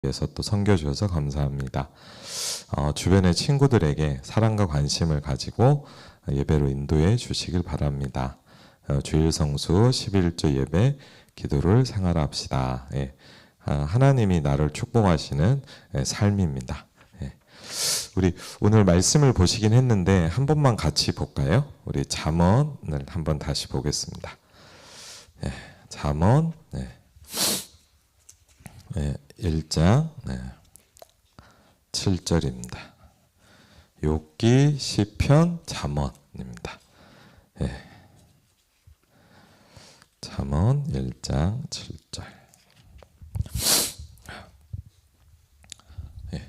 위해서 또 섬겨주셔서 감사합니다. 주변의 친구들에게 사랑과 관심을 가지고 예배로 인도해 주시길 바랍니다. 주일 성수 11조 예배 기도를 생활합시다. 예. 하나님이 나를 축복하시는 삶입니다. 예. 우리 오늘 말씀을 보시긴 했는데 한 번만 같이 볼까요? 우리 잠언을 한번 다시 보겠습니다. 예. 잠언 1장 7절입니다. 욥기, 시편, 잠언입니다. 잠언 1장 7절.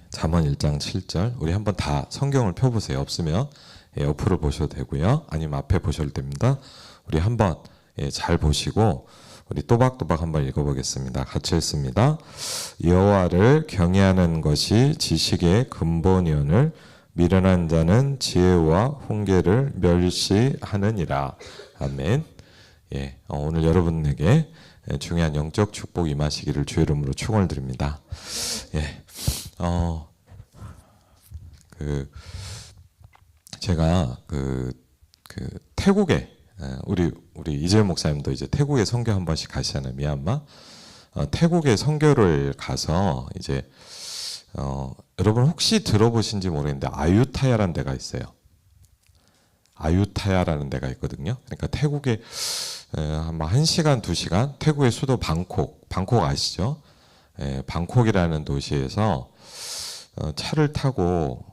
잠언 1장 7절. 우리 한번 다 성경을 펴보세요. 없으면 옆으로 보셔도 되고요. 아니면 앞에 보셔도 됩니다. 우리 한번 잘 보시고 우리 또박또박 한번 읽어보겠습니다. 같이 읽습니다. 여호와를 경외하는 것이 지식의 근본이오늘 미련한 자는 지혜와 훈계를 멸시하느니라. 아멘. 오늘 여러분에게 중요한 영적 축복 임하시기를 주의 이름으로 축원드립니다. 제가 태국에 우리 이재용 목사님도 이제 태국에 선교 한 번씩 가시잖아요. 미얀마. 태국에 선교를 가서 이제 여러분 혹시 들어보신지 모르겠는데 아유타야라는 데가 있어요. 아유타야라는 데가 있거든요. 그러니까 태국에 아마 1시간, 2시간 태국의 수도 방콕 아시죠? 방콕이라는 도시에서 차를 타고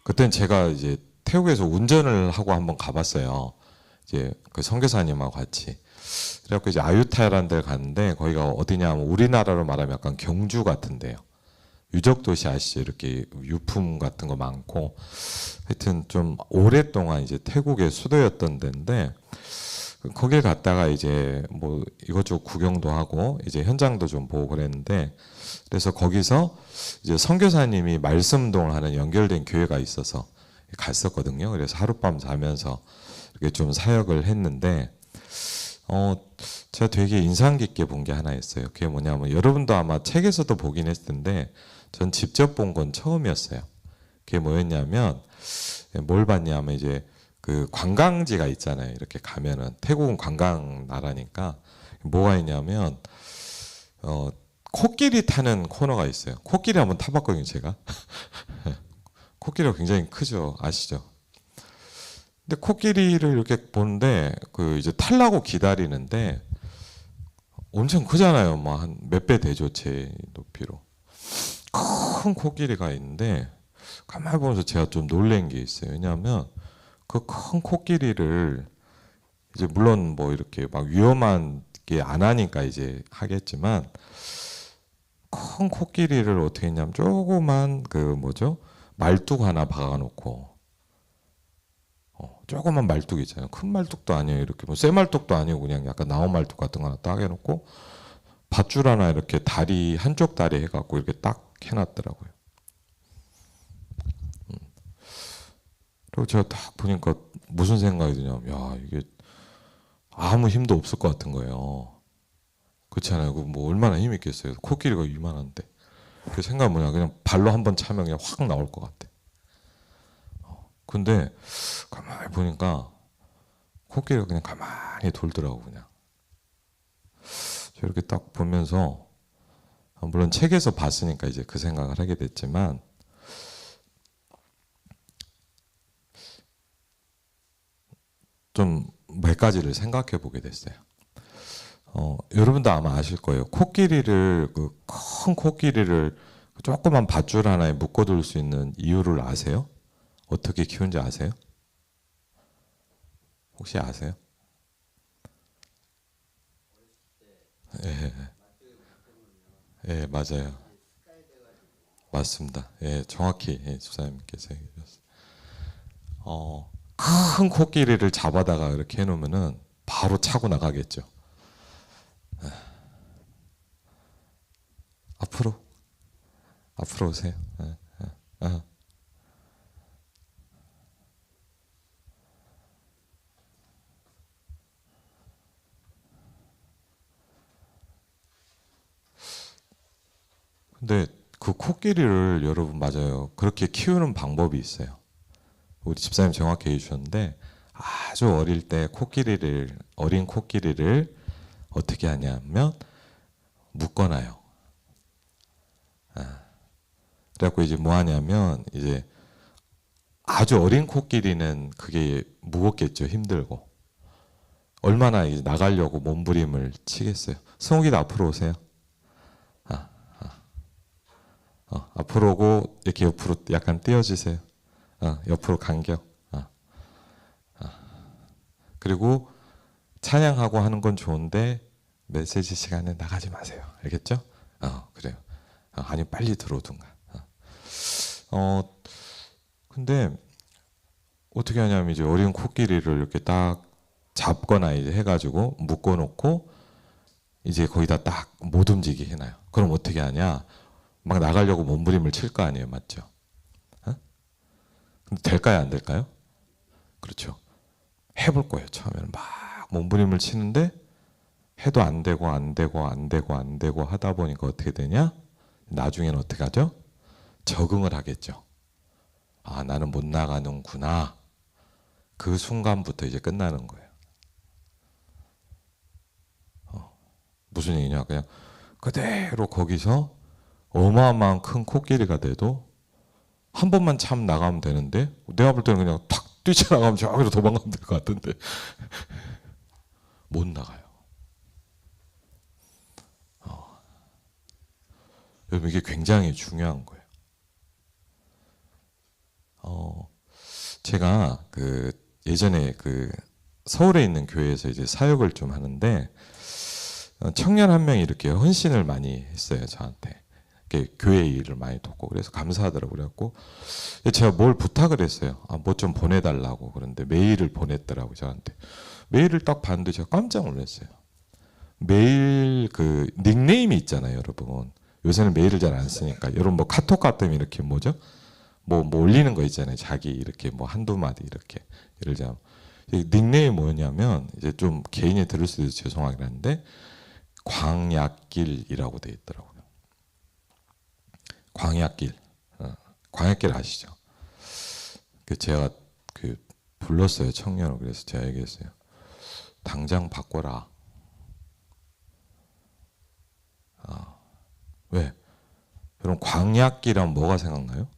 그땐 제가 이제 태국에서 운전을 하고 한번 가봤어요. 이제 그 선교사님하고 같이. 그래갖고 이제 아유타야라는 데를 갔는데 거기가 어디냐 하면 우리나라로 말하면 약간 경주 같은데요. 유적 도시 아시죠? 이렇게 유품 같은 거 많고 하여튼 좀 오랫동안 이제 태국의 수도였던 데인데 거길 갔다가 이제 뭐 이것저것 구경도 하고 이제 현장도 좀 보고 그랬는데 그래서 거기서 이제 선교사님이 말씀동을 하는 연결된 교회가 있어서 갔었거든요. 그래서 하룻밤 자면서 이렇게 좀 사역을 했는데 제가 되게 인상 깊게 본 게 하나 있어요. 그게 뭐냐면 여러분도 아마 책에서도 보긴 했을 텐데 전 직접 본 건 처음이었어요. 그게 뭐였냐면 뭘 봤냐면 이제 그 관광지가 있잖아요. 이렇게 가면은 태국은 관광 나라니까 뭐가 있냐면 코끼리 타는 코너가 있어요. 코끼리 한번 타봤거든요, 제가. 코끼리가 굉장히 크죠, 아시죠? 근데 코끼리를 이렇게 보는데 그 이제 타려고 기다리는데 엄청 크잖아요. 뭐 한 몇 배 되죠, 제 높이로. 큰 코끼리가 있는데 가만히 보면서 제가 좀 놀란 게 있어요. 왜냐하면 그 큰 코끼리를 이제 물론 뭐 이렇게 막 위험한 게 안 하니까 이제 하겠지만 큰 코끼리를 어떻게 했냐면 조그만 그 뭐죠? 말뚝 하나 박아놓고 조그만 말뚝 있잖아요. 큰 말뚝도 아니에요. 이렇게 뭐 쇠말뚝도 아니고 그냥 약간 나무 말뚝 같은 거 하나 딱 해놓고 밧줄 하나 이렇게 다리 한쪽 다리 해갖고 이렇게 딱 해놨더라고요. 그리고 제가 딱 보니까 무슨 생각이 드냐면 야 이게 아무 힘도 없을 것 같은 거예요. 그렇잖아요. 뭐 얼마나 힘이 있겠어요. 코끼리가 이만한데. 그 생각 뭐냐 그냥 발로 한번 차면 그냥 확 나올 것 같아. 근데 가만히 보니까 코끼리가 그냥 가만히 돌더라고 그냥. 이렇게 딱 보면서 물론 책에서 봤으니까 이제 그 생각을 하게 됐지만 좀 몇 가지를 생각해 보게 됐어요. 여러분도 아마 아실 거예요. 코끼리를 그 큰 코끼리를 조그만 밧줄 하나에 묶어둘 수 있는 이유를 아세요? 어떻게 키운지 아세요? 혹시 아세요? 예, 예, 맞아요. 맞습니다. 예, 정확히 집사님께서 얘기해 주셨어요. 큰 코끼리를 잡아다가 이렇게 해놓으면은 바로 차고 나가겠죠. 앞으로, 앞으로 오세요. 근데 그 코끼리를 여러분 맞아요. 그렇게 키우는 방법이 있어요. 우리 집사님 정확히 해주셨는데 아주 어릴 때 어린 코끼리를 어떻게 하냐면 묶어놔요. 그래갖고 이제 뭐 하냐면 이제 아주 어린 코끼리는 그게 무겁겠죠. 힘들고. 얼마나 이제 나가려고 몸부림을 치겠어요. 승욱이도 앞으로 오세요. 앞으로 오고 이렇게 옆으로 약간 띄워주세요. 옆으로 간격. 그리고 찬양하고 하는 건 좋은데 메시지 시간에 나가지 마세요. 알겠죠? 그래요. 아니 빨리 들어오든가. 근데 어떻게 하냐면 이제 어린 코끼리를 이렇게 딱 잡거나 이제 해가지고 묶어놓고 이제 거기다 딱 못 움직이게 해놔요. 그럼 어떻게 하냐? 막 나가려고 몸부림을 칠 거 아니에요, 맞죠? 근데 될까요, 안 될까요? 그렇죠. 해볼 거예요. 처음에는 막 몸부림을 치는데 해도 안 되고 하다 보니까 어떻게 되냐? 나중에는 어떻게 하죠? 적응을 하겠죠. 나는 못 나가는구나. 그 순간부터 이제 끝나는 거예요. 무슨 얘기냐? 그냥 그대로 거기서 어마어마한 큰 코끼리가 돼도 한 번만 참 나가면 되는데 내가 볼 때는 그냥 탁 뛰쳐나가면 저기로 도망가면 될 것 같은데 못 나가요. 여러분 이게 굉장히 중요한 거예요. 제가 예전에 서울에 있는 교회에서 이제 사역을 좀 하는데 청년 한 명이 이렇게 헌신을 많이 했어요. 저한테. 교회 일을 많이 돕고 그래서 감사하더라고요. 그래갖고 제가 뭘 부탁을 했어요. 뭐 좀 보내달라고. 그런데 메일을 보냈더라고요. 저한테. 메일을 딱 봤는데 제가 깜짝 놀랐어요. 메일 닉네임이 있잖아요. 여러분. 요새는 메일을 잘 안 쓰니까. 여러분 뭐 카톡 같으면 이렇게 뭐죠? 뭐 올리는 거 있잖아요. 자기 이렇게 뭐 한두 마디 이렇게. 예를 들자면. 닉네임이 뭐냐면 이제 좀 개인이 들을 수도 있어서 죄송하긴 한데 광약길이라고 되어 있더라고요. 광약길. 광약길 아시죠? 제가 불렀어요. 청년을. 그래서 제가 얘기했어요. 당장 바꿔라. 왜? 여러분 광약길 하면 뭐가 생각나요?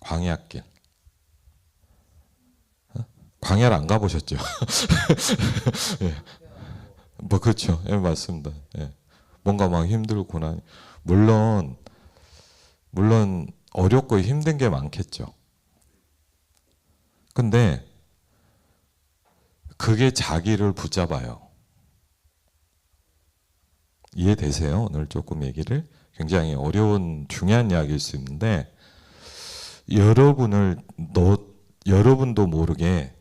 광약길. 광야를 안 가보셨죠? 예. 뭐 그렇죠. 예, 맞습니다. 예. 뭔가 막 힘들고 고난. 물론 어렵고 힘든 게 많겠죠. 근데 그게 자기를 붙잡아요. 이해되세요? 오늘 조금 얘기를 굉장히 어려운 중요한 이야기일 수 있는데 여러분도 모르게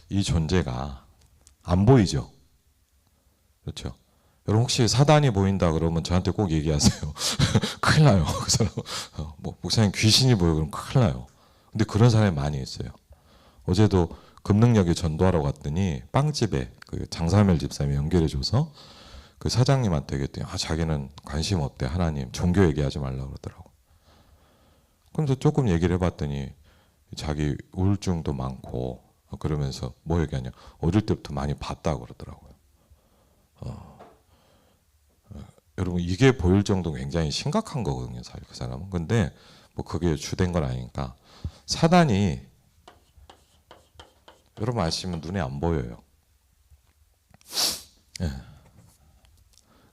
이 존재가 안 보이죠. 그렇죠. 여러분 혹시 사단이 보인다 그러면 저한테 꼭 얘기하세요. 큰일 나요. 그 사람 뭐 목사님 귀신이 보여 그러면 큰일 나요. 근데 그런 사람이 많이 있어요. 어제도 금능력에 전도하러 갔더니 빵집에 장사멜 집사님이 연결해줘서 그 사장님한테 얘기했더니 자기는 관심 없대. 하나님 종교 얘기하지 말라고 그러더라고. 그래서 조금 얘기를 해봤더니 자기 우울증도 많고 그러면서 뭐 얘기하냐. 어릴 때부터 많이 봤다고 그러더라고요. 여러분 이게 보일 정도는 굉장히 심각한 거거든요. 사실 그 사람은. 근데 뭐 그게 주된 건 아니니까. 사단이 여러분 아시면 눈에 안 보여요. 예.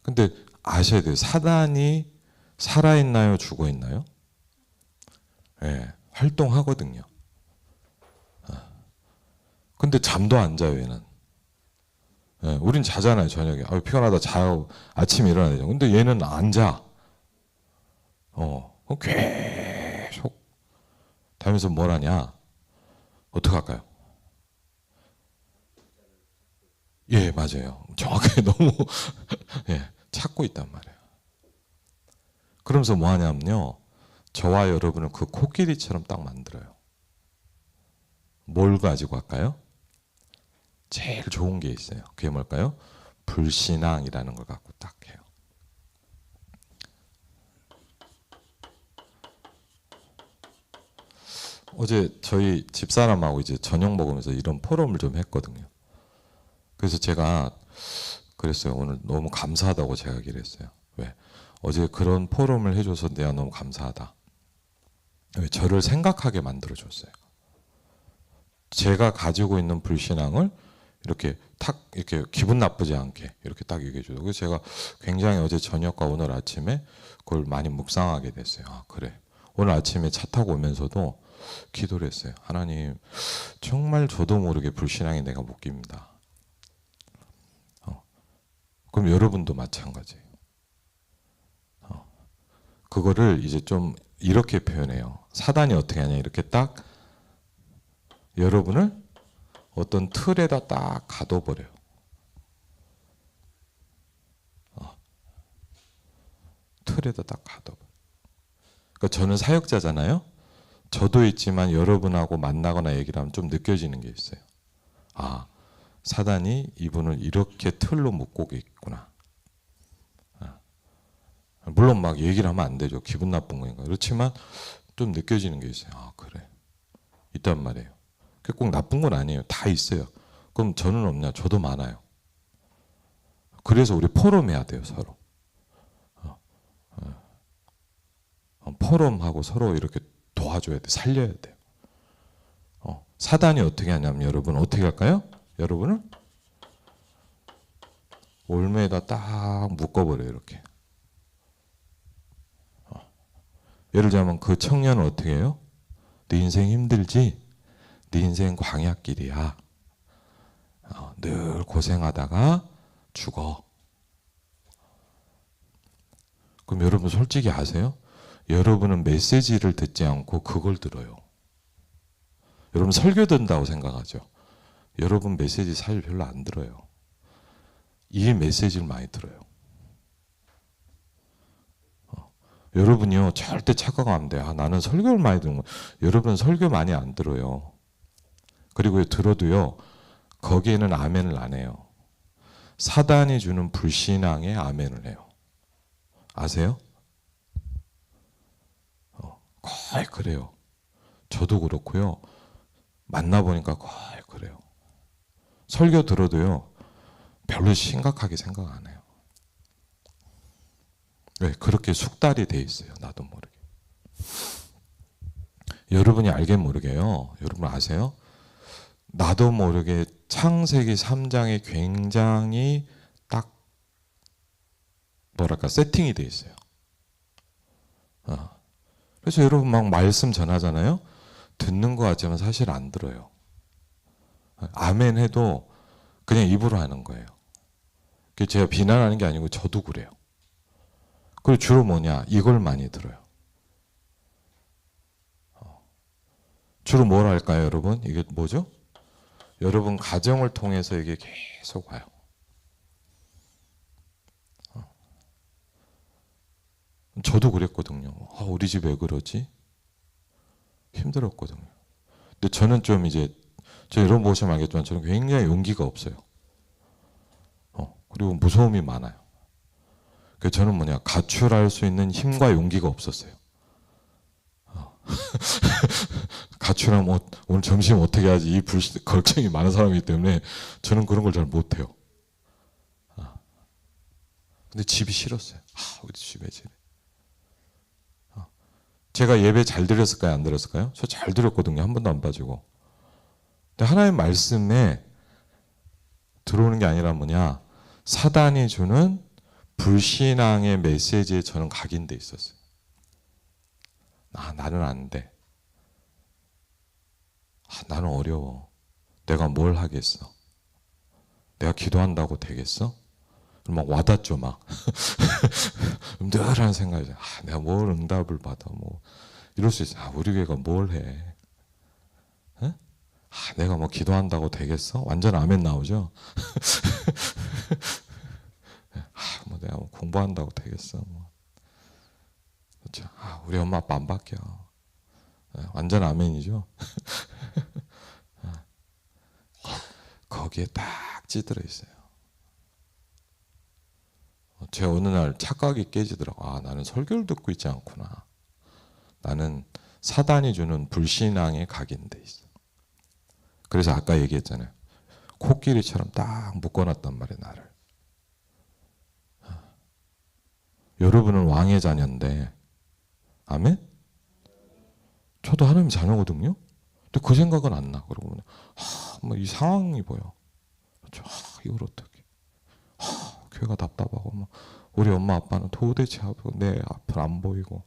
근데 아셔야 돼요. 사단이 살아있나요? 죽어있나요? 예, 활동하거든요. 근데 잠도 안 자요, 얘는. 예, 우린 자잖아요, 저녁에. 피곤하다 자요. 아침에 일어나야 되죠. 근데 얘는 안 자. 계속 다니면서 뭘 하냐? 어떡할까요? 예, 맞아요. 정확하게 너무 찾고 있단 말이에요. 그러면서 뭐 하냐면요. 저와 여러분을 그 코끼리처럼 딱 만들어요. 뭘 가지고 할까요? 제일 좋은 게 있어요. 그게 뭘까요? 불신앙이라는 걸 갖고 딱 해요. 어제 저희 집사람하고 이제 저녁 먹으면서 이런 포럼을 좀 했거든요. 그래서 제가 그랬어요. 오늘 너무 감사하다고 제가 얘기를 했어요. 왜? 어제 그런 포럼을 해줘서 내가 너무 감사하다. 왜? 저를 생각하게 만들어줬어요. 제가 가지고 있는 불신앙을 이렇게 탁 이렇게 기분 나쁘지 않게 이렇게 딱 얘기해줘요. 그래서 제가 굉장히 어제 저녁과 오늘 아침에 그걸 많이 묵상하게 됐어요. 아, 그래. 오늘 아침에 차 타고 오면서도 기도를 했어요. 하나님, 정말 저도 모르게 불신앙에 내가 못 깁니다. 그럼 여러분도 마찬가지예요. 그거를 이제 좀 이렇게 표현해요. 사단이 어떻게 하냐, 이렇게 딱 여러분을 어떤 틀에다 딱 가둬버려요. 틀에다 딱 가둬버려요. 그러니까 저는 사역자잖아요. 저도 있지만 여러분하고 만나거나 얘기를 하면 좀 느껴지는 게 있어요. 아, 사단이 이분을 이렇게 틀로 묶고 있구나. 물론 막 얘기를 하면 안 되죠. 기분 나쁜 거니까. 그렇지만 좀 느껴지는 게 있어요. 아, 그래. 있단 말이에요. 그게 꼭 나쁜 건 아니에요. 다 있어요. 그럼 저는 없냐? 저도 많아요. 그래서 우리 포럼해야 돼요, 서로. 포럼하고 서로 이렇게 도와줘야 돼. 살려야 돼요. 사단이 어떻게 하냐면 여러분 어떻게 할까요? 여러분을 올매에다 딱 묶어버려요. 이렇게. 예를 들자면 그 청년은 어떻게 해요? 네 인생 힘들지? 네 인생 광야길이야. 늘 고생하다가 죽어. 그럼 여러분 솔직히 아세요? 여러분은 메시지를 듣지 않고 그걸 들어요. 여러분 설교 듣는다고 생각하죠. 여러분 메시지 사실 별로 안 들어요. 이 메시지를 많이 들어요. 여러분이요 절대 착각하면 안 돼요. 아, 나는 설교를 많이 듣는 거. 여러분 설교 많이 안 들어요. 그리고 들어도요 거기에는 아멘을 안 해요. 사단이 주는 불신앙에 아멘을 해요. 아세요? 거의 그래요. 저도 그렇고요. 만나보니까 거의 그래요. 설교 들어도요 별로 심각하게 생각 안 해요. 왜? 그렇게 숙달이 돼 있어요. 나도 모르게. 여러분이 알게 모르게요. 여러분 아세요? 나도 모르게 창세기 3장에 굉장히 딱 뭐랄까 세팅이 돼 있어요. 그래서 여러분 막 말씀 전하잖아요. 듣는 것 같지만 사실 안 들어요. 아멘 해도 그냥 입으로 하는 거예요. 제가 비난하는 게 아니고 저도 그래요. 그리고 주로 뭐냐? 이걸 많이 들어요. 주로 뭘 할까요, 여러분? 이게 뭐죠? 여러분 가정을 통해서 이게 계속 와요. 저도 그랬거든요. 우리 집 왜 그러지? 힘들었거든요. 근데 저는 좀 이제 저 여러분 보시면 알겠지만 저는 굉장히 용기가 없어요. 그리고 무서움이 많아요. 그래서 저는 뭐냐 가출할 수 있는 힘과 용기가 없었어요. 가출하면 오늘 점심 어떻게 하지 이 걱정이 많은 사람이기 때문에 저는 그런 걸 잘 못해요. 근데 집이 싫었어요. 우리 집에 집에. 제가 예배 잘 드렸을까요? 안 드렸을까요? 저 잘 드렸거든요. 한 번도 안 빠지고. 근데 하나님 말씀에 들어오는 게 아니라 뭐냐 사단이 주는 불신앙의 메시지에 저는 각인돼 있었어요. 나는 안 돼. 나는 어려워. 내가 뭘 하겠어? 내가 기도한다고 되겠어? 막 와닿죠, 막. 늘 하는 생각이죠. 내가 뭘 응답을 받아, 뭐. 이럴 수 있어. 우리 교회가 뭘 해? 에? 내가 뭐 기도한다고 되겠어? 완전 아멘 나오죠? 뭐 내가 뭐 공부한다고 되겠어? 뭐. 그렇죠. 우리 엄마 아빠 안 바뀌어. 완전 아멘이죠? 거기에 딱 찌들어 있어요. 제가 어느 날 착각이 깨지더라고. 아, 나는 설교를 듣고 있지 않구나. 나는 사단이 주는 불신앙에 각인돼 있어. 그래서 아까 얘기했잖아요. 코끼리처럼 딱 묶어놨단 말이에요, 나를. 여러분은 왕의 자녀인데, 아멘? 저도 하나님 자녀거든요. 근데 그 생각은 안 나. 그러고 보면, 뭐 이 상황이 보여. 그렇죠? 이걸 어떻게? 교회가 답답하고, 막 우리 엄마 아빠는 도대체 하고 내 앞을 안 보이고,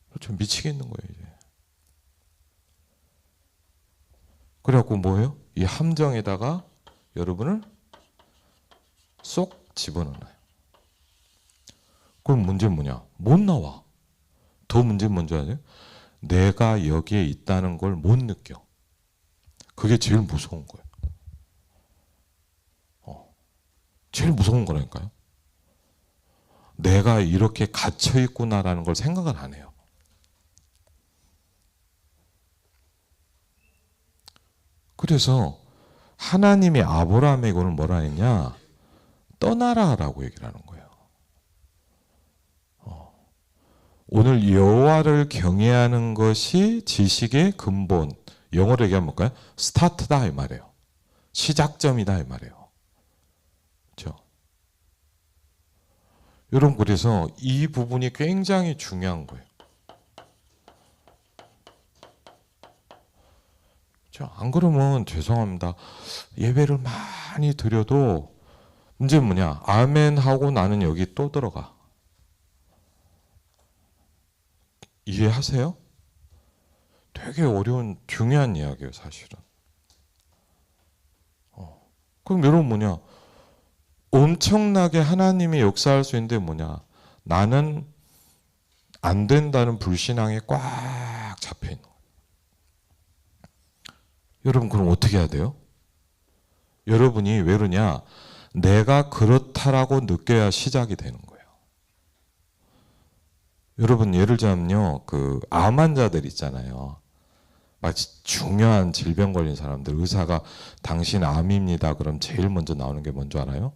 그렇죠? 미치겠는 거예요 이제. 그래갖고 뭐예요? 이 함정에다가 여러분을 쏙 집어넣어요. 그럼 문제는 뭐냐? 못 나와. 더 문제는 뭔지 아세요? 내가 여기에 있다는 걸 못 느껴. 그게 제일 무서운 거예요. 제일 무서운 거라니까요. 내가 이렇게 갇혀 있구나라는 걸 생각을 안 해요. 그래서 하나님이 아브라함에게는 뭐라 했냐? 떠나라라고 얘기를 하는 거예요. 오늘 여호와를 경외하는 것이 지식의 근본. 영어로 얘기하면 뭘까요? 스타트다 이 말이에요. 시작점이다 이 말이에요. 그렇죠? 여러분, 그래서 이 부분이 굉장히 중요한 거예요. 그렇죠? 안 그러면 죄송합니다. 예배를 많이 드려도 문제는 뭐냐? 아멘 하고 나는 여기 또 들어가. 이해하세요? 되게 어려운 중요한 이야기예요, 사실은. 그럼 여러분 뭐냐? 엄청나게 하나님이 역사할 수 있는데 뭐냐? 나는 안 된다는 불신앙에 꽉 잡혀 있는 거예요. 여러분 그럼 어떻게 해야 돼요? 여러분이 왜 그러냐? 내가 그렇다라고 느껴야 시작이 되는 거예요. 여러분 예를 들자면요, 그 암 환자들 있잖아요. 마치 중요한 질병 걸린 사람들, 의사가 당신 암입니다. 그럼 제일 먼저 나오는 게 뭔지 알아요?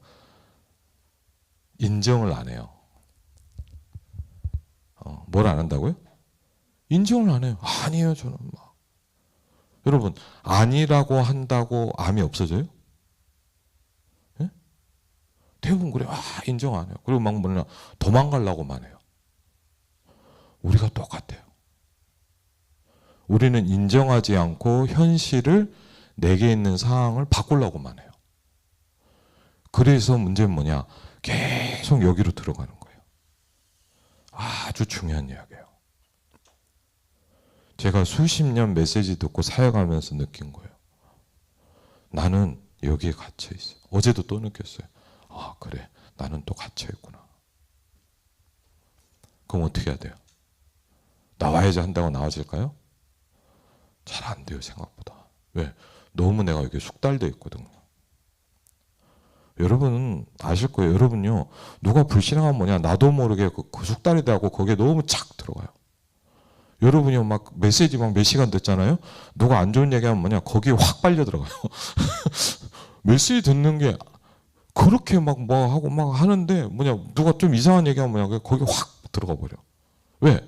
인정을 안 해요. 뭘 안 한다고요? 인정을 안 해요. 아니에요, 저는 막. 여러분, 아니라고 한다고 암이 없어져요? 예? 대부분 그래요. 인정 안 해요. 그리고 막 뭐냐, 도망가려고만 해요. 우리가 똑같아요. 우리는 인정하지 않고 현실을 내게 있는 상황을 바꾸려고만 해요. 그래서 문제는 뭐냐? 계속 여기로 들어가는 거예요. 아주 중요한 이야기예요. 제가 수십 년 메시지 듣고 사역하면서 느낀 거예요. 나는 여기에 갇혀 있어요. 어제도 또 느꼈어요. 아, 그래. 나는 또 갇혀 있구나. 그럼 어떻게 해야 돼요? 나와야지 한다고 나와질까요? 잘 안 돼요, 생각보다. 왜? 너무 내가 여기 숙달되어 있거든요. 여러분은 아실 거예요. 여러분요, 누가 불신앙하면 뭐냐, 나도 모르게 그 숙달이 되고 거기에 너무 착 들어가요. 여러분이 막 메시지 막 몇 시간 듣잖아요. 누가 안 좋은 얘기하면 뭐냐, 거기에 확 빨려 들어가요. 메시지 듣는 게 그렇게 막 뭐 하고 막 하는데 뭐냐, 누가 좀 이상한 얘기하면 뭐냐, 거기 확 들어가 버려. 왜?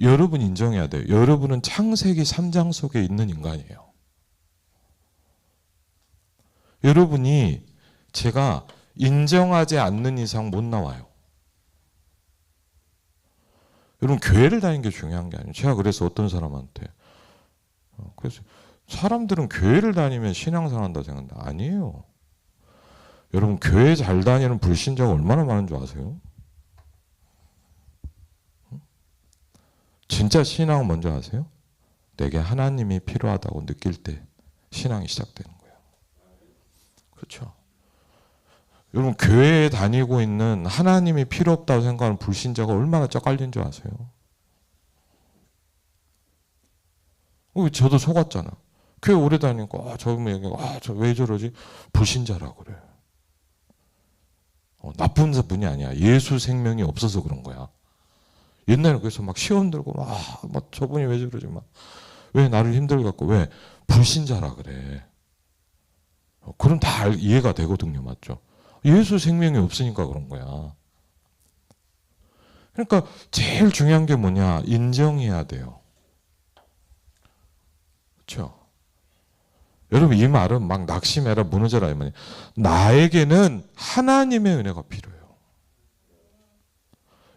여러분 인정해야 돼요. 여러분은 창세기 3장 속에 있는 인간이에요. 여러분이 제가 인정하지 않는 이상 못 나와요. 여러분 교회를 다니는 게 중요한 게 아니에요. 제가 그래서 어떤 사람한테 그래서 사람들은 교회를 다니면 신앙생활 한다고 생각한다. 아니에요. 여러분 교회 잘 다니는 불신자가 얼마나 많은 줄 아세요? 진짜 신앙은 뭔지 아세요? 내게 하나님이 필요하다고 느낄 때 신앙이 시작되는 거예요. 그렇죠? 여러분 교회에 다니고 있는 하나님이 필요 없다고 생각하는 불신자가 얼마나 쩍갈린 줄 아세요? 저도 속았잖아. 교회 오래 다니니까 저분 얘기가 저 왜 저러지? 불신자라 그래. 나쁜 분이 아니야. 예수 생명이 없어서 그런 거야. 옛날에 그래서 막 시험 들고 막 저분이 왜 저러지 막 왜 나를 힘들게 갖고 왜 불신자라 그래. 그럼 다 이해가 되거든요. 맞죠? 예수 생명이 없으니까 그런 거야. 그러니까 제일 중요한 게 뭐냐? 인정해야 돼요. 그렇죠? 여러분 이 말은 막 낙심해라 무너져라 이 말이에요. 나에게는 하나님의 은혜가 필요해요.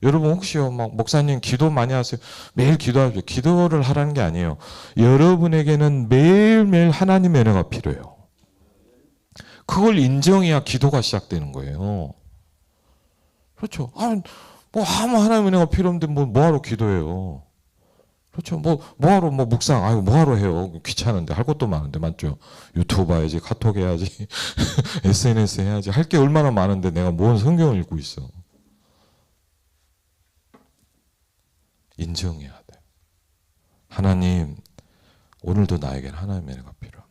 여러분 혹시요 막 목사님 기도 많이 하세요. 매일 기도하세요. 기도를 하라는 게 아니에요. 여러분에게는 매일매일 하나님의 은혜가 필요해요. 그걸 인정해야 기도가 시작되는 거예요. 그렇죠? 뭐 아무 하나님의 은혜가 필요 없는데 뭐하러 기도해요? 그렇죠? 뭐하러 묵상, 뭐하러 해요? 귀찮은데, 할 것도 많은데, 맞죠? 유튜브 봐야지, 카톡 해야지, SNS 해야지, 할 게 얼마나 많은데 내가 뭔 성경을 읽고 있어. 인정해야 돼. 하나님, 오늘도 나에겐 하나님의 은혜가 필요합니다.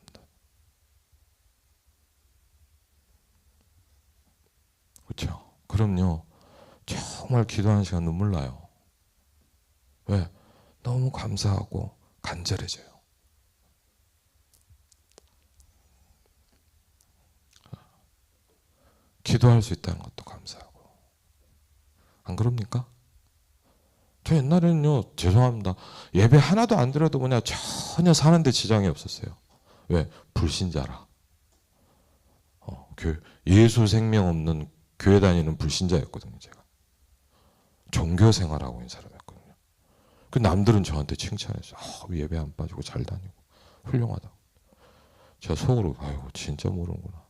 그렇죠? 그럼요. 정말 기도하는 시간 눈물 나요. 왜? 너무 감사하고 간절해져요. 기도할 수 있다는 것도 감사하고. 안 그럽니까? 저 옛날에는요, 죄송합니다. 예배 하나도 안 드려도 전혀 사는데 지장이 없었어요. 왜? 불신자라. 예수 생명 없는 교회 다니는 불신자였거든요, 제가. 종교 생활하고 있는 사람이었거든요. 그 남들은 저한테 칭찬했어요. 예배 안 빠지고 잘 다니고 훌륭하다. 제가 속으로 아이고 진짜 모르는구나.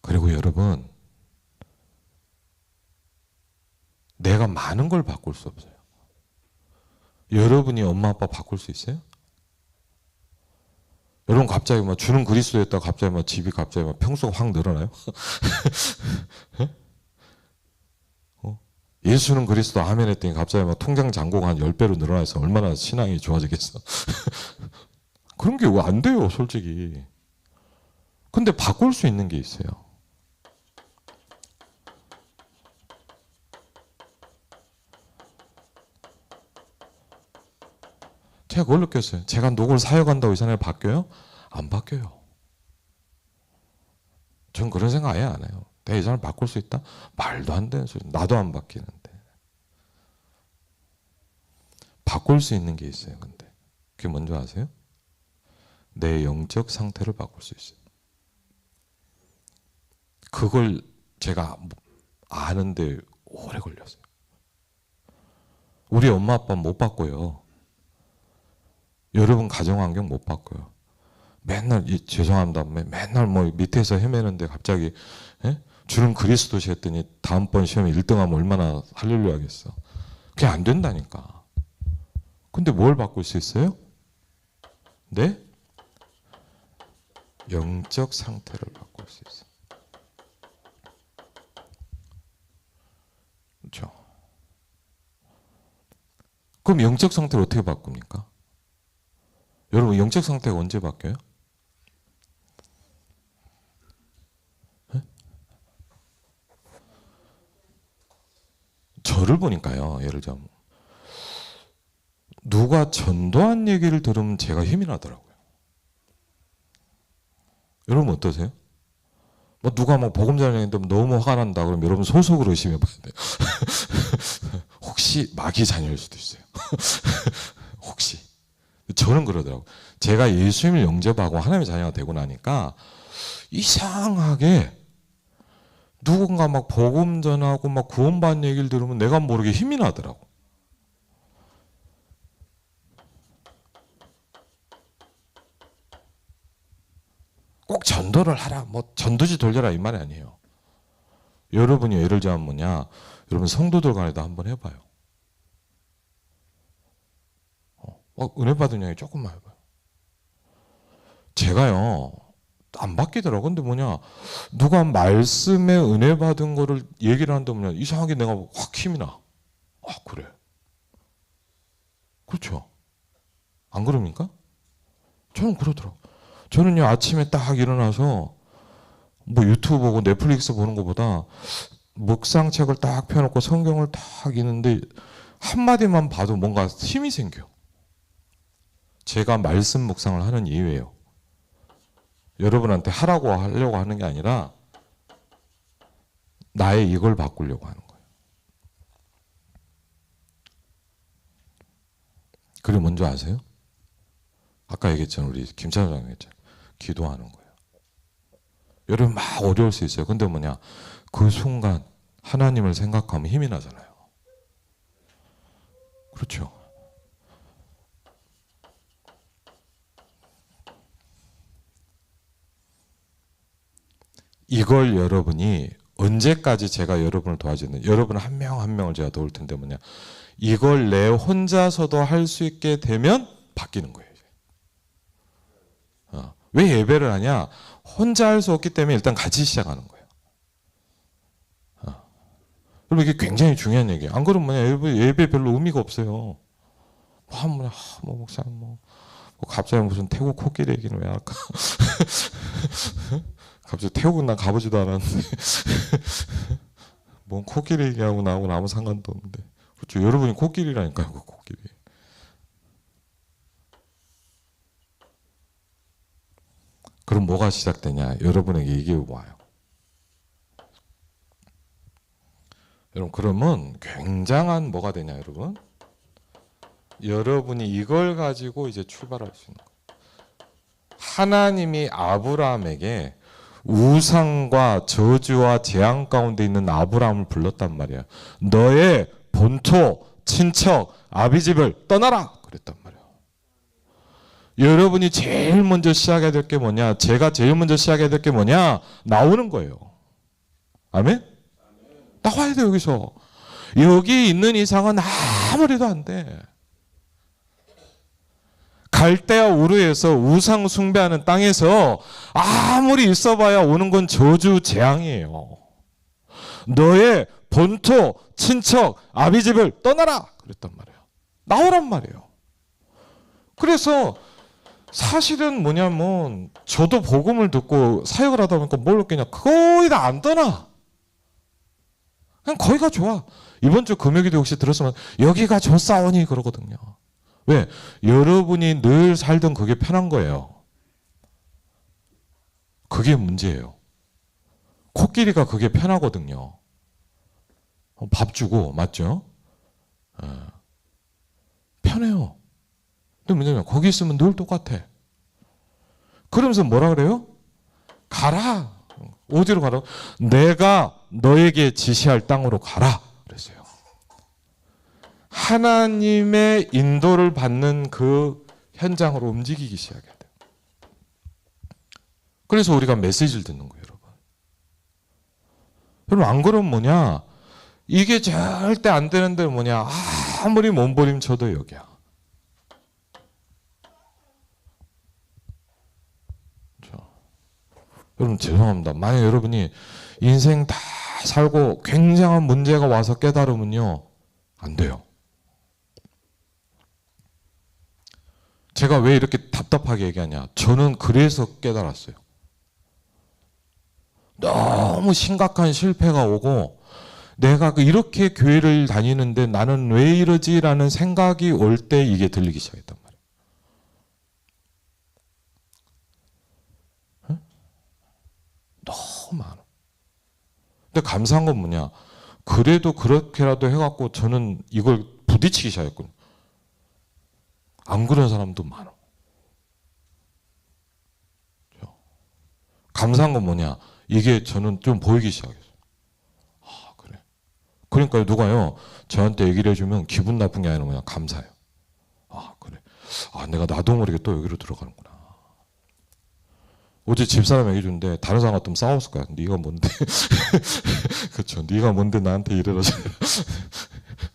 그리고 여러분 내가 많은 걸 바꿀 수 없어요. 여러분이 엄마 아빠 바꿀 수 있어요? 여러분 갑자기 주는 그리스도였다가 갑자기 집이 갑자기 평수가 확 늘어나요? 예수는 그리스도 아멘 했더니 갑자기 통장 잔고가 한 10배로 늘어나서 얼마나 신앙이 좋아지겠어. 그런 게 안 돼요, 솔직히. 근데 바꿀 수 있는 게 있어요. 제가 그걸 느꼈어요. 제가 녹을 사역한다고 이 사람이 바뀌어요? 안 바뀌어요. 전 그런 생각 아예 안 해요. 내가 이 사람을 바꿀 수 있다? 말도 안 되는 소리. 나도 안 바뀌는데. 바꿀 수 있는 게 있어요. 근데 그게 뭔지 아세요? 내 영적 상태를 바꿀 수 있어요. 그걸 제가 아는데 오래 걸렸어요. 우리 엄마 아빠 못 바꿔요. 여러분 가정환경 못 바꿔요. 맨날 죄송합니다. 맨날 밑에서 헤매는데 갑자기 주는 그리스도시 했더니 다음번 시험에 1등하면 얼마나 할렐루야 하겠어. 그게 안 된다니까. 근데 뭘 바꿀 수 있어요? 네? 영적 상태를 바꿀 수 있어요. 그렇죠? 그럼 영적 상태를 어떻게 바꿉니까? 여러분 영적 상태가 언제 바뀌어요? 저를 보니까요. 예를 들면 누가 전도한 얘기를 들으면 제가 힘이 나더라고요. 여러분 어떠세요? 누가 복음 전하는데 너무 화가 난다 그러면 여러분 소속으로 의심해 봐야 돼요. 혹시 마귀 자녀일 수도 있어요. 혹시. 저는 그러더라고요. 제가 예수님을 영접하고 하나님의 자녀가 되고 나니까 이상하게 누군가 복음 전하고 구원받는 얘기를 들으면 내가 모르게 힘이 나더라고. 꼭 전도를 하라, 전도지 돌려라 이 말이 아니에요. 여러분이 예를 들면 여러분 성도들 간에도 한번 해봐요. 은혜 받은 이야기 조금만 해봐요. 제가요 안 바뀌더라고. 근데 누가 말씀에 은혜 받은 거를 얘기를 한다면 이상하게 내가 확 힘이 나. 그래. 그렇죠. 안 그럽니까? 저는 그러더라고. 저는요 아침에 딱 일어나서 유튜브 보고 넷플릭스 보는 것보다 묵상책을 딱 펴놓고 성경을 딱 읽는데 한마디만 봐도 뭔가 힘이 생겨. 제가 말씀 묵상을 하는 이유예요. 여러분한테 하려고 하는 게 아니라 나의 이걸 바꾸려고 하는 거예요. 그리고 뭔지 아세요? 아까 얘기했잖아요. 우리 김찬호 장님 했잖아요. 기도하는 거예요. 여러분 막 어려울 수 있어요. 근데 뭐냐, 그 순간 하나님을 생각하면 힘이 나잖아요. 그렇죠. 이걸 여러분이 언제까지 제가 여러분을 도와주는, 여러분 한 명 한 명을 제가 도울 텐데 뭐냐, 이걸 내 혼자서도 할 수 있게 되면 바뀌는 거예요. 왜 예배를 하냐? 혼자 할 수 없기 때문에 일단 같이 시작하는 거예요. 여러분 이게 굉장히 중요한 얘기예요. 안 그러면 뭐냐, 예배 별로 의미가 없어요. 목사님 갑자기 무슨 태국 코끼리 얘기는 왜 할까? 갑자기 태국은 난 가보지도 않았는데 뭔 코끼리 얘기하고 나하고는 아무 상관도 없는데. 그렇죠. 여러분이 코끼리라니까요. 그 코끼리. 그럼 뭐가 시작되냐? 여러분에게 이게 와요. 여러분 그러면 굉장한 뭐가 되냐 여러분? 여러분이 이걸 가지고 이제 출발할 수 있는 거예요. 하나님이 아브라함에게 우상과 저주와 재앙 가운데 있는 아브라함을 불렀단 말이에요. 너의 본토, 친척, 아비집을 떠나라 그랬단 말이에요. 여러분이 제일 먼저 시작해야 될 게 뭐냐? 제가 제일 먼저 시작해야 될 게 뭐냐? 나오는 거예요. 아멘? 나와야 돼. 여기서. 여기 있는 이상은 아무래도 안 돼. 갈대아 우르에서 우상 숭배하는 땅에서 아무리 있어봐야 오는 건 저주 재앙이에요. 너의 본토, 친척, 아비집을 떠나라 그랬단 말이에요. 나오란 말이에요. 그래서 사실은 뭐냐면 저도 복음을 듣고 사역을 하다 보니까 뭘 느끼냐, 거의 다 안 떠나. 그냥 거기가 좋아. 이번 주 금요기도 혹시 들었으면 여기가 좋사오니 그러거든요. 왜? 여러분이 늘 살던 그게 편한 거예요. 그게 문제예요. 코끼리가 그게 편하거든요. 밥 주고, 맞죠? 편해요. 근데 문제는 거기 있으면 늘 똑같아. 그러면서 뭐라 그래요? 가라. 어디로 가라? 내가 너에게 지시할 땅으로 가라. 그랬어요. 하나님의 인도를 받는 그 현장으로 움직이기 시작해야 돼요. 그래서 우리가 메시지를 듣는 거예요, 여러분. 여러분 안 그러면 뭐냐? 이게 절대 안 되는데 뭐냐? 아무리 몸부림쳐도 여기야. 여러분 죄송합니다. 만약 여러분이 인생 다 살고 굉장한 문제가 와서 깨달으면요, 안 돼요. 제가 왜 이렇게 답답하게 얘기하냐? 저는 그래서 깨달았어요. 너무 심각한 실패가 오고 내가 이렇게 교회를 다니는데 나는 왜 이러지라는 생각이 올 때 이게 들리기 시작했단 말이에요. 너무 많아. 근데 감사한 건 뭐냐? 그래도 그렇게라도 해갖고 저는 이걸 부딪히기 시작했거든요. 안 그런 사람도 많아. 감사한 건 뭐냐? 이게 저는 좀 보이기 시작했어요. 아, 그래. 그러니까 누가요, 저한테 얘기를 해주면 기분 나쁜 게 아니라 뭐냐? 감사해요. 아, 그래. 아, 내가 나도 모르게 또 여기로 들어가는구나. 어제 집사람 얘기 주는데 다른 사람 같으면 싸웠을 거야. 네가 뭔데? 그렇죠. 네가 뭔데 나한테 이래라.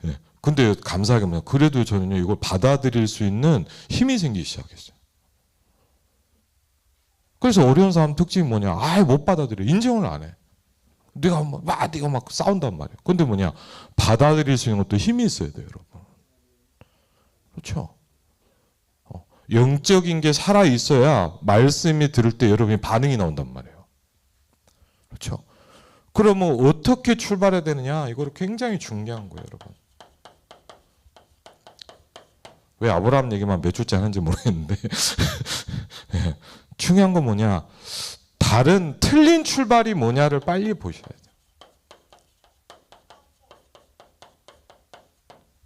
네. 근데 감사하게 뭐냐? 그래도 저는요, 이걸 받아들일 수 있는 힘이 생기기 시작했어요. 그래서 어려운 사람 특징이 뭐냐? 아예 못 받아들여. 인정을 안 해. 네가 막 싸운단 말이에요. 근데 뭐냐? 받아들일 수 있는 것도 힘이 있어야 돼요, 여러분. 그렇죠? 영적인 게 살아 있어야 말씀이 들을 때 여러분이 반응이 나온단 말이에요. 그렇죠? 그러면 어떻게 출발해야 되느냐? 이거는 굉장히 중요한 거예요, 여러분. 왜 아브라함 얘기만 몇 주째 하는지 모르겠는데 예, 중요한 건 뭐냐, 다른 틀린 출발이 뭐냐를 빨리 보셔야 돼요.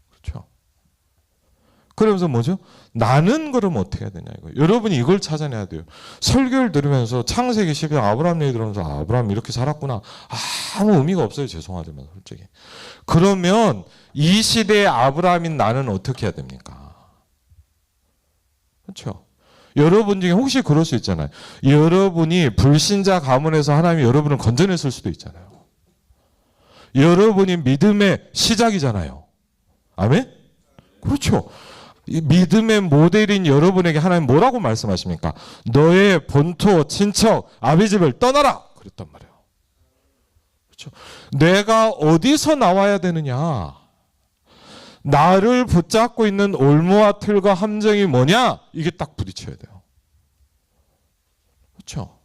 그렇죠? 그러면서 뭐죠? 나는 그럼 어떻게 해야 되냐 이거. 여러분이 이걸 찾아내야 돼요. 설교를 들으면서 창세기 10장 아브라함 얘기 들으면서 아브라함 이렇게 살았구나, 아무 의미가 없어요. 죄송하지만 솔직히. 그러면 이 시대의 아브라함인 나는 어떻게 해야 됩니까? 그렇죠? 여러분 중에 혹시 그럴 수 있잖아요. 여러분이 불신자 가문에서 하나님이 여러분을 건져냈을 수도 있잖아요. 여러분이 믿음의 시작이잖아요. 아멘? 그렇죠. 이 믿음의 모델인 여러분에게 하나님 뭐라고 말씀하십니까? 너의 본토, 친척, 아비집을 떠나라! 그랬단 말이에요. 그렇죠. 내가 어디서 나와야 되느냐? 나를 붙잡고 있는 올무와 틀과 함정이 뭐냐? 이게 딱 부딪혀야 돼요. 그렇죠?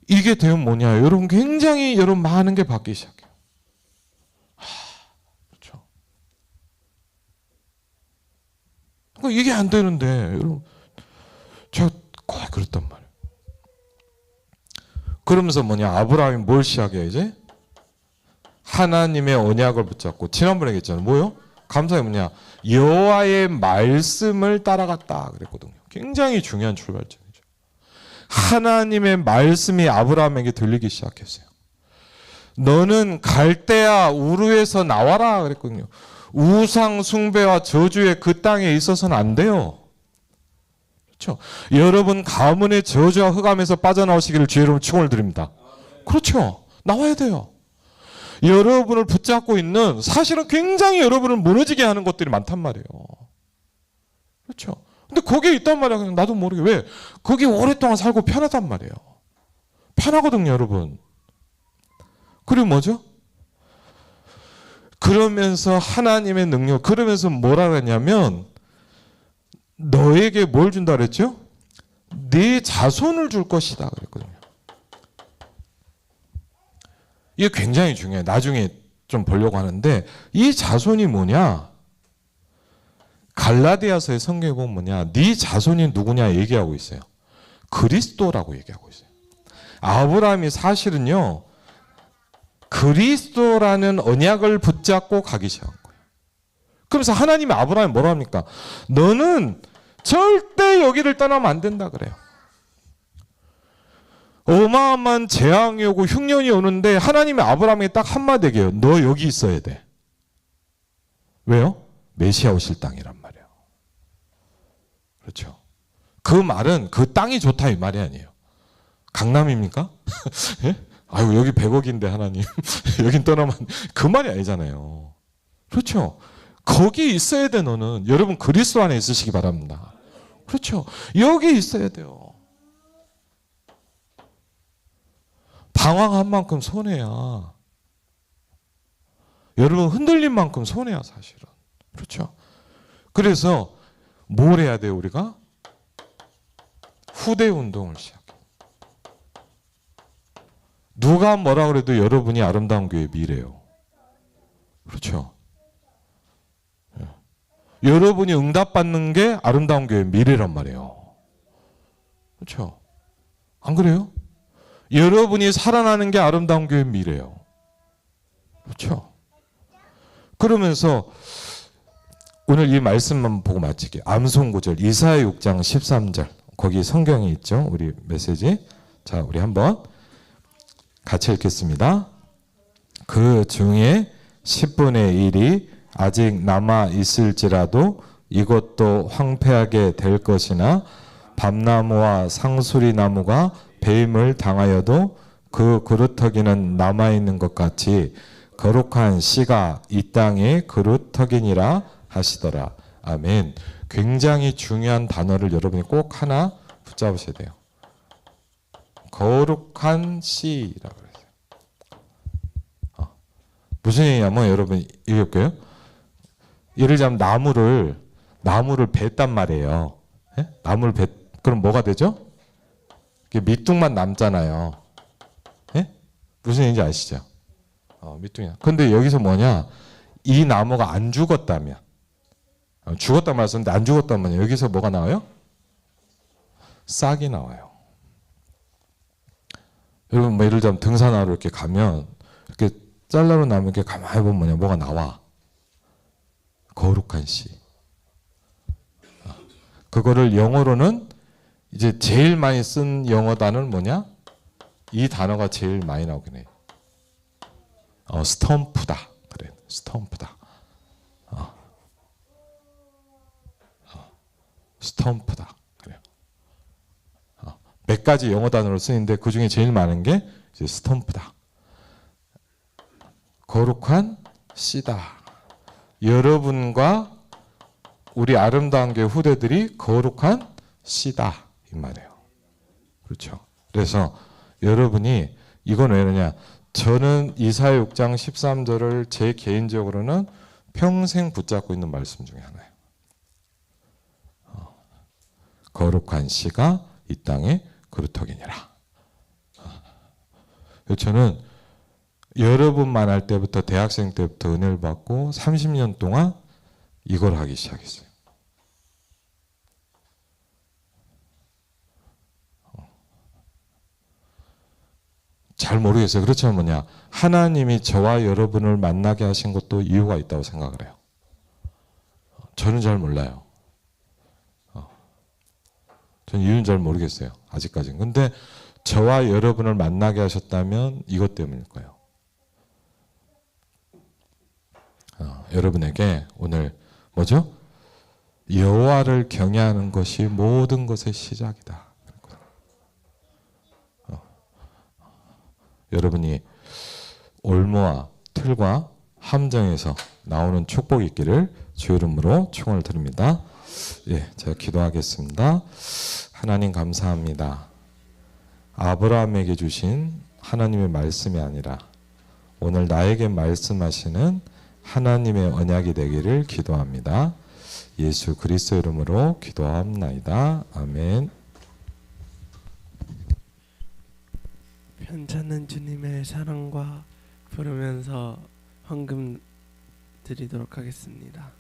이게 되면 뭐냐? 여러분 굉장히 여러분 많은 게 바뀌기 시작해요. 그렇죠? 그러니까 이게 안 되는데 여러분 제가 거의 그랬단 말이에요. 그러면서 뭐냐? 아브라함이 뭘 시작해요 이제? 하나님의 언약을 붙잡고, 지난번에 얘기했잖아요. 뭐요? 감사해 뭐냐? 여호와의 말씀을 따라갔다 그랬거든요. 굉장히 중요한 출발점이죠. 하나님의 말씀이 아브라함에게 들리기 시작했어요. 너는 갈대아 우르에서 나와라 그랬거든요. 우상 숭배와 저주의 그 땅에 있어서는 안 돼요. 그렇죠? 여러분 가문의 저주와 흑암에서 빠져나오시기를 주의 이름으로 축원을 드립니다. 그렇죠? 나와야 돼요. 여러분을 붙잡고 있는 사실은 굉장히 여러분을 무너지게 하는 것들이 많단 말이에요. 그렇죠? 근데 거기에 있단 말이야. 그냥 나도 모르게. 왜? 거기 오랫동안 살고 편하단 말이에요. 편하거든요, 여러분. 그리고 뭐죠? 그러면서 하나님의 능력, 그러면서 뭐라 그랬냐면 너에게 뭘 준다 그랬죠? 네 자손을 줄 것이다 그랬거든요. 이게 굉장히 중요해요. 나중에 좀 보려고 하는데 이 자손이 뭐냐? 갈라디아서의 성경에 보면 뭐냐? 네 자손이 누구냐 얘기하고 있어요. 그리스도라고 얘기하고 있어요. 아브라함이 사실은요, 그리스도라는 언약을 붙잡고 가기 시작한 거예요. 그러면서 하나님이 아브라함이 뭐라 합니까? 너는 절대 여기를 떠나면 안 된다 그래요. 어마어마한 재앙이 오고 흉년이 오는데 하나님이 아브라함에게 딱 한마디 얘기해요. 너 여기 있어야 돼. 왜요? 메시아 오실 땅이란 말이에요. 그렇죠. 그 말은 그 땅이 좋다 이 말이 아니에요. 강남입니까? 예? 아유 여기 100억인데 하나님 여긴 떠나면 그 말이 아니잖아요. 그렇죠. 거기 있어야 돼 너는. 여러분 그리스도 안에 있으시기 바랍니다. 그렇죠. 여기 있어야 돼요. 방황한 만큼 손해야. 여러분 흔들린 만큼 손해야 사실은. 그렇죠. 그래서 뭘 해야 돼요 우리가? 후대 운동을 시작해. 누가 뭐라 그래도 여러분이 아름다운 교회 미래예요. 그렇죠. 여러분이 응답받는 게 아름다운 교회 미래란 말이에요. 그렇죠. 안 그래요? 여러분이 살아나는 게 아름다운 교회 미래예요. 그렇죠. 그러면서 오늘 이 말씀만 보고 마치게. 암송구절 이사야 6장 13절 거기 성경이 있죠. 우리 메시지. 자 우리 한번 같이 읽겠습니다. 그 중에 10분의 1이 아직 남아 있을지라도 이것도 황폐하게 될 것이나 밤나무와 상수리 나무가 배임을 당하여도 그 그루터기는 남아있는 것 같이 거룩한 씨가 이 땅의 그루터기니라 하시더라. 아멘. 굉장히 중요한 단어를 여러분이 꼭 하나 붙잡으셔야 돼요. 거룩한 씨라고 그랬어요. 무슨 얘기냐면 여러분 읽을게요. 예를 들자면 나무를 뱄단 말이에요. 예? 나무를 그럼 뭐가 되죠? 밑둥만 남잖아요. 예? 무슨 얘기인지 아시죠? 밑둥이야. 근데 여기서 뭐냐? 이 나무가 안 죽었다면, 죽었단 말 쓰는데 안 죽었단 말이에요. 여기서 뭐가 나와요? 싹이 나와요. 여러분 뭐 예를 들면 등산하러 이렇게 가면 이렇게 잘라로 나면 이렇게 가만히 보면 뭐가 나와? 거룩한 씨. 그거를 영어로는 이제 제일 많이 쓴 영어 단어는 뭐냐? 이 단어가 제일 많이 나오긴 해. 스톰프다. 그래, 스톰프다. 스톰프다. 그래요. 몇 가지 영어 단어를 쓰는데 그 중에 제일 많은 게 이제 스톰프다. 거룩한 씨다. 여러분과 우리 아름다운 교회 후대들이 거룩한 씨다 이 말이에요. 그렇죠. 그래서 여러분이 이건 왜 그러냐? 저는 이사야 6장 13절을 제 개인적으로는 평생 붙잡고 있는 말씀 중에 하나예요. 거룩한 씨가 이 땅에 그루터기니라. 저는 여러분만 할 때부터 대학생 때부터 은혜를 받고 30년 동안 이걸 하기 시작했어요. 잘 모르겠어요. 그렇지만 뭐냐? 하나님이 저와 여러분을 만나게 하신 것도 이유가 있다고 생각을 해요. 저는 잘 몰라요. 저는 이유는 잘 모르겠어요. 아직까지는. 근데 저와 여러분을 만나게 하셨다면 이것 때문일 거예요. 여러분에게 오늘 뭐죠? 여호와를 경외하는 것이 모든 것의 시작이다. 여러분이 올무와 틀과 함정에서 나오는 축복이 있기를 주 이름으로 축원을 드립니다. 예, 제가 기도하겠습니다. 하나님 감사합니다. 아브라함에게 주신 하나님의 말씀이 아니라 오늘 나에게 말씀하시는 하나님의 언약이 되기를 기도합니다. 예수 그리스도 이름으로 기도합나이다. 아멘. 편찮은 주님의 사랑과 부르면서 헌금 드리도록 하겠습니다.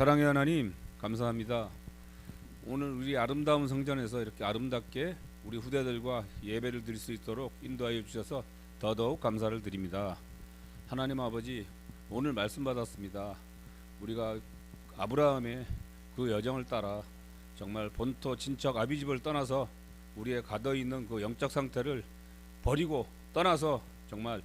사랑의 하나님 감사합니다. 오늘 우리 아름다운 성전에서 이렇게 아름답게 우리 후대들과 예배를 드릴 수 있도록 인도하여 주셔서 더더욱 감사를 드립니다. 하나님 아버지, 오늘 말씀 받았습니다. 우리가 아브라함의 그 여정을 따라 정말 본토 친척 아비집을 떠나서 우리의 가둬있는 그 영적 상태를 버리고 떠나서 정말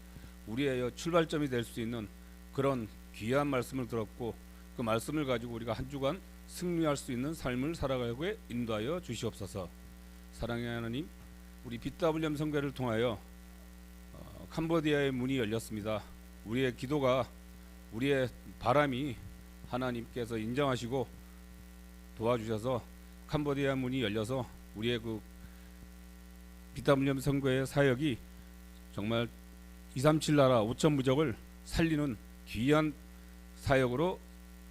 우리의 출발점이 될 수 있는 그런 귀한 말씀을 들었고, 그 말씀을 가지고 우리가 한 주간 승리할 수 있는 삶을 살아가게 인도하여 주시옵소서. 사랑의 하나님, 우리 BWM 성회를 통하여 캄보디아의 문이 열렸습니다. 우리의 기도가, 우리의 바람이 하나님께서 인정하시고 도와주셔서 캄보디아 문이 열려서 우리의 그 BWM 성회의 사역이 정말 237 나라 5천 부족을 살리는 귀한 사역으로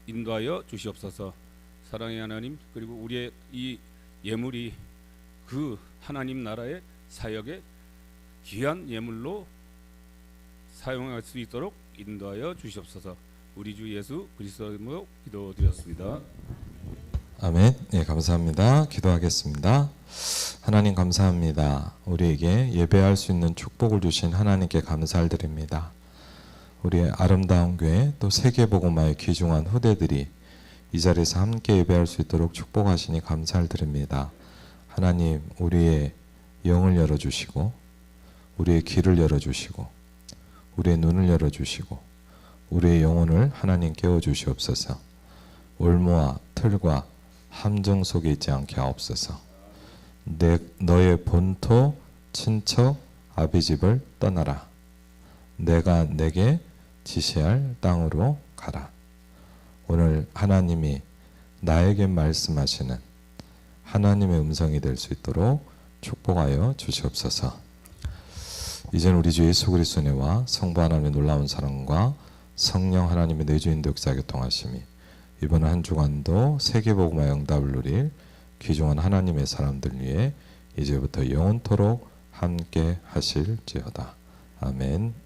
인도하여 주시옵소서. 사랑의 하나님, 그리고 우리의 이 예물이 그 하나님 나라의 사역의 귀한 예물로 사용할 수 있도록 인도하여 주시옵소서. 우리 주 예수 그리스도로 기도드렸습니다. 아멘. 예, 감사합니다. 기도하겠습니다. 하나님 감사합니다. 우리에게 예배할 수 있는 축복을 주신 하나님께 감사를 드립니다. 우리의 아름다운 교회 또 세계복음화에 귀중한 후대들이 이 자리에서 함께 예배할 수 있도록 축복하시니 감사를 드립니다. 하나님, 우리의 영을 열어주시고 우리의 귀를 열어주시고 우리의 눈을 열어주시고 우리의 영혼을 하나님 깨워주시옵소서. 올무와 틀과 함정 속에 있지 않게 하옵소서. 너의 본토 친척 아비집을 떠나라. 내가 내게 지시할 땅으로 가라. 오늘 하나님이 나에게 말씀하시는 하나님의 음성이 될 수 있도록 축복하여 주시옵소서. 이제는 우리 주 예수 그리스도의 은혜와 성부 하나님의 놀라운 사랑과 성령 하나님의 내주인도 역사 교통하심이 이번 한 주간도 세계복음화 응답을 누릴 귀중한 하나님의 사람들 위해 이제부터 영원토록 함께 하실지어다. 아멘.